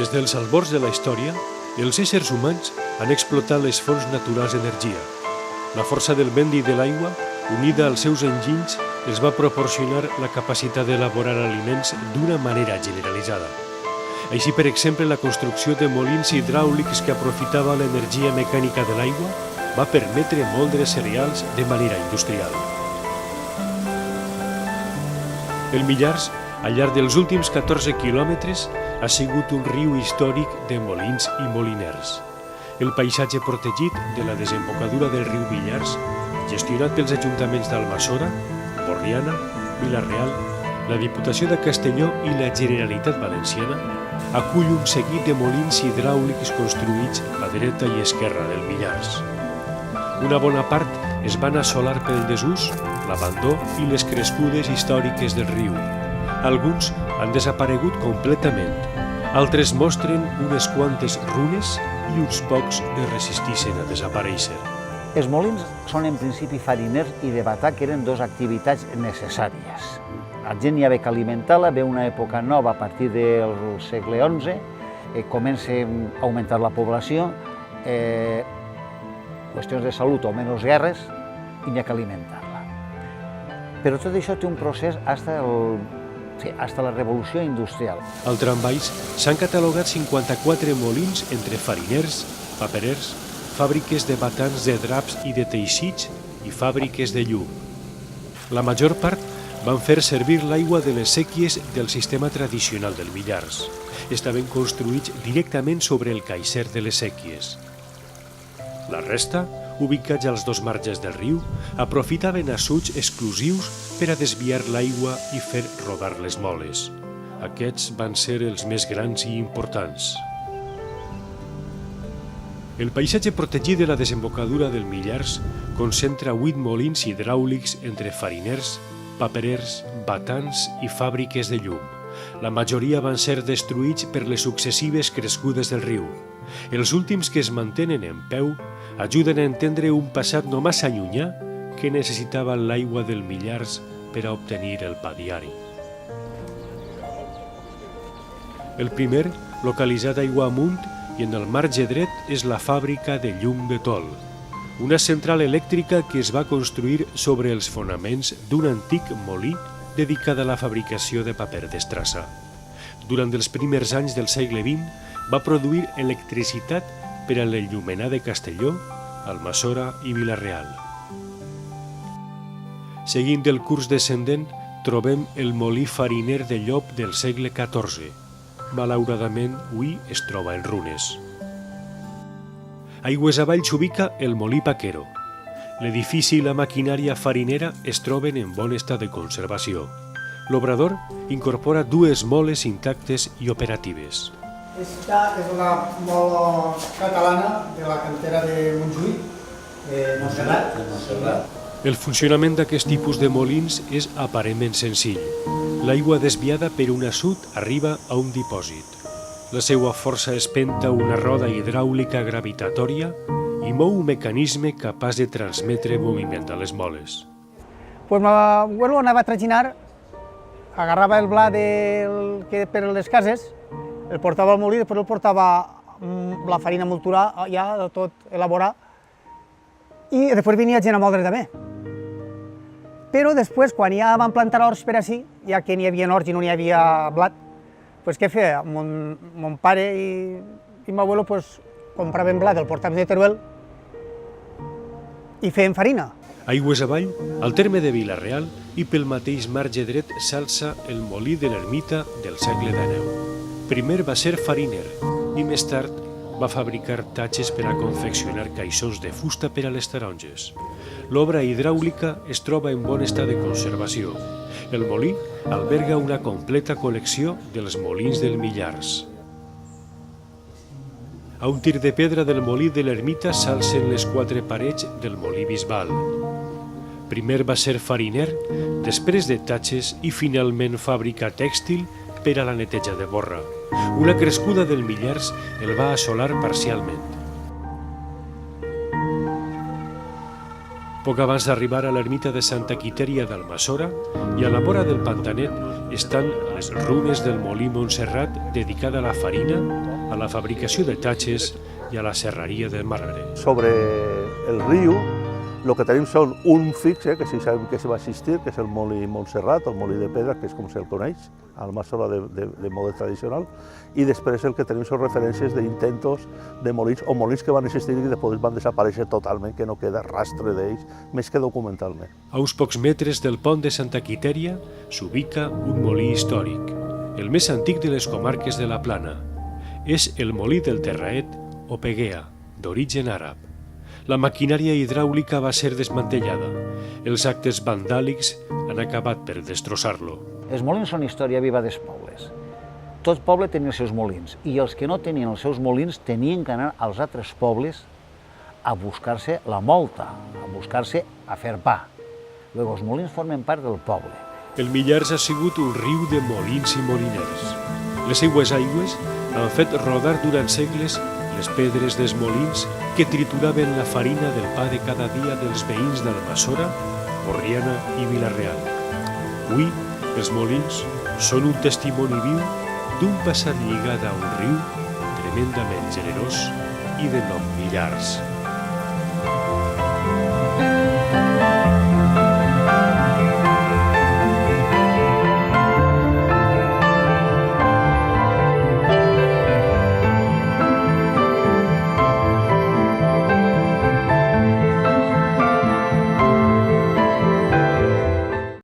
Des dels albors de la història, els éssers humans han explotat les fonts naturals d'energia. La força del vent i de l'aigua, unida als seus enginys, els va proporcionar la capacitat d'elaborar aliments d'una manera generalitzada. Així, per exemple, la construcció de molins hidràulics que aprofitava l'energia mecànica de l'aigua va permetre moldre cereals de manera industrial. El Millars, al llarg dels últims 14 quilòmetres, ha sigut un riu històric de molins i moliners. El paisatge protegit de la desembocadura del riu Millars, gestionat pels ajuntaments d'Almassora, Borriana, Vila-real, la Diputació de Castelló i la Generalitat Valenciana, acull un seguit de molins hidràulics construïts a dreta i esquerra del Millars. Una bona part es van assolar pel desús, l'abandó i les crescudes històriques del riu. Alguns han desaparegut completament, altres mostren unes quantes runes i uns pocs es resistixen a desaparèixer. Els molins són en principi fariners i de batà, que eren dues activitats necessàries. La gent hi ha que alimentar-la, ve una època nova a partir del segle XI, comença a augmentar la població, qüestions de salut o menys guerres, i hi ha que alimentar-la. Però tot això té un procés fins a la revolució industrial. Al tram baix s'han catalogat 54 molins entre fariners, paperers, fàbriques de batans de draps i de teixits i fàbriques de llum. La major part van fer servir l'aigua de les séquies del sistema tradicional del Millars. Estaven construïts directament sobre el caixer de les séquies. La resta, ubicats als dos marges del riu, aprofitaven assuts exclusius per a desviar l'aigua i fer rodar les moles. Aquests van ser els més grans i importants. El paisatge protegit de la desembocadura del Millars concentra 8 molins hidràulics entre fariners, paperers, batans i fàbriques de llum. La majoria van ser destruïts per les successives crescudes del riu. Els últims que es mantenen en peu ajuden a entendre un passat no massa llunyà que necessitava l'aigua del Millars per a obtenir el pa diari. El primer, localitzat aigua amunt i en el marge dret, és la fàbrica de llum de Tol, una central elèctrica que es va construir sobre els fonaments d'un antic molí dedicat a la fabricació de paper d'estrassa. Durant els primers anys del segle XX va produir electricitat per a l'enllumenar de Castelló, Almassora i Vila-real. Seguint el curs descendent, trobem el molí fariner de Llop del segle XIV. Malauradament, avui es troba en runes. Aigües avall s'ubica el molí Paquero. L'edifici i la maquinària farinera es troben en bon estat de conservació. L'obrador incorpora 2 moles intactes i operatives. Aquesta és una mola catalana de la cantera de Montjuïc, Montserrat. El funcionament d'aquest tipus de molins és aparentment senzill. L'aigua desviada per un assut arriba a un dipòsit. La seva força espenta una roda hidràulica gravitatòria i mou un mecanisme capaç de transmetre moviment a les moles. Pues l'abuelo anava a traginar, agarrava el blat que per les cases, el portava al molí, després el portava la farina molturada, ja tot elaborat, i després venia gent a moldre també. Però després, quan ja van plantar horts per ací, ja que n'hi havia horts i no n'hi havia blat, doncs què feia? Mon pare i m'abuelo compraven blat, el portaven de Teruel i feien farina. Aigües avall, al terme de Vila-real i pel mateix marge dret s'alça el molí de l'ermita del segle XIX. Primer va ser fariner i més tard va fabricar tatxes per a confeccionar caixons de fusta per a les taronges. L'obra hidràulica es troba en bon estat de conservació. El molí alberga una completa col·lecció dels molins del Millars. A un tir de pedra del molí de l'ermita s'alcen les 4 parets del molí bisbal. Primer va ser fariner, després de tatxes i finalment fàbrica tèxtil per a la neteja de borra. Una crescuda del Millars el va assolar parcialment. Poc abans d'arribar a l'ermita de Santa Quitèria d'Almassora i a la vora del Pantanet estan les runes del molí Montserrat dedicada a la farina, a la fabricació de tatxes i a la serraria de marbre. Sobre el riu, el que tenim són un fixe, que sí sabem que va existir, que és el molí Montserrat, el molí de pedra, que és com se'l coneix, a Almassora de mode tradicional, i després el que tenim són referències d'intentos de molins, o molins que van existir i després van desaparèixer totalment, que no queda rastre d'ells, més que documentalment. A uns pocs metres del pont de Santa Quitèria s'ubica un molí històric, el més antic de les comarques de la Plana. És el molí del Terraet o Peguea, d'origen àrab. La maquinària hidràulica va ser desmantellada. Els actes vandàlics han acabat per destrossar-lo. Els molins són història viva dels pobles. Tot poble tenia els seus molins i els que no tenien els seus molins tenien que anar als altres pobles a buscar-se la molta, a buscar-se a fer pa. Luego, els molins formen part del poble. El Millars ha sigut un riu de molins i moliners. Les seues aigües han fet rodar durant segles les pedres dels molins que trituraven la farina del pa de cada dia dels veïns d'Almassora, Borriana i Vila-real. Avui, els molins són un testimoni viu d'un passat lligat a un riu tremendament generós i de nom Millars.